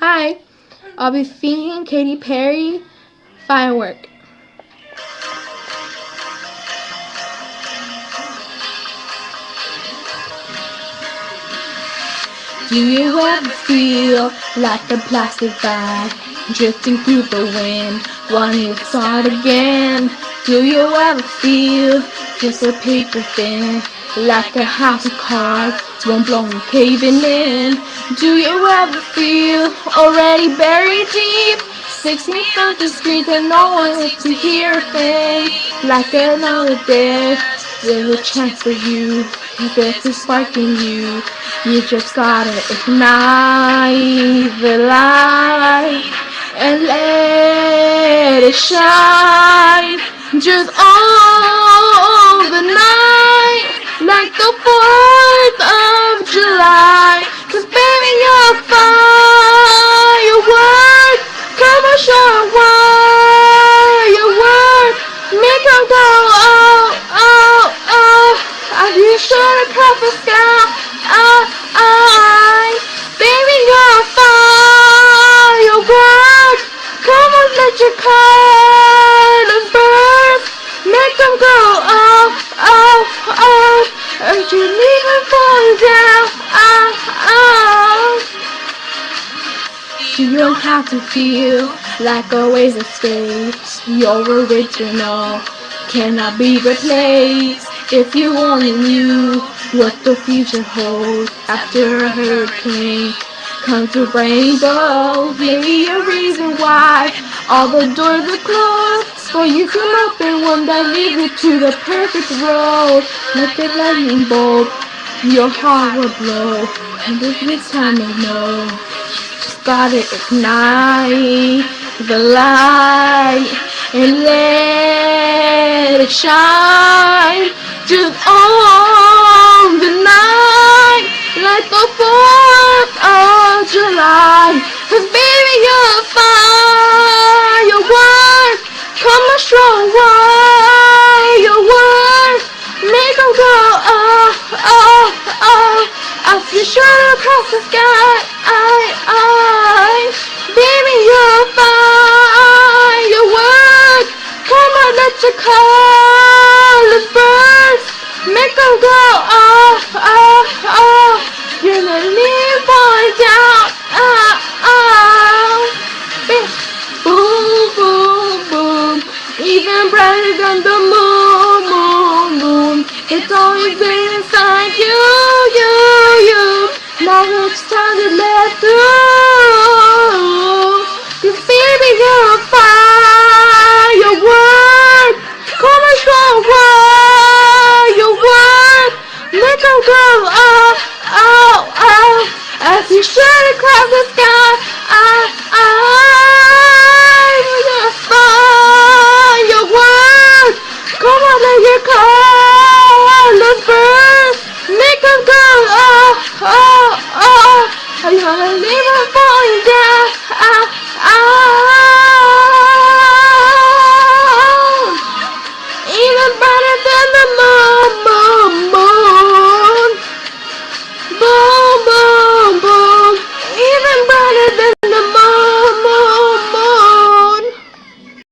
Hi, I'll be singing Katy Perry, Firework. Do you ever feel like a plastic bag drifting through the wind, wanting to start again? Do you ever feel just a paper thin, like a house of cards, one blown caving in? Do you ever feel already buried deep, 16 feet the street and no one is to hear a thing? Like another day, there's a chance for you, there's a spark in you. You just gotta ignite the light and let it shine just all the night, like the 4th of July. 'Cause baby, you're a firework. Come on, show why you work. Make them go, oh, oh, oh. As you shoot across the sky. Baby, you're a firework. Come on, let your colors burn. Make them go, oh, oh, oh. As you leave them falling down, oh, oh. You don't have to feel like always escapes. Your original cannot be replaced. If you only knew what the future holds after a hurricane comes a rainbow, maybe a reason why all the doors are closed, so you can open one that leads you to the perfect road. Like a lightning bolt, your heart will blow, and this time you know, just gotta ignite the light and let it shine. Just on the night, like the 4th of July. 'Cause baby, you're a firework. Come on, strong firework. Make them go, oh, oh, oh. As you shoot across the sky, baby, you're a firework. Come on, let your colors burst. Make them go, oh, oh, oh. You're gonna leave falling down, oh, oh. Boom, boom, boom. Even brighter than the moon, moon, moon. It's always been inside you, you, you. Now it's time to let through. 'Cause baby, you're a firework. Come on, strong firework. Make them go, oh, oh, oh. As you shoot across the sky, you're a firework. Come on, let your colors burn. Make them go, oh, oh, oh. Are you gonna leave them falling down?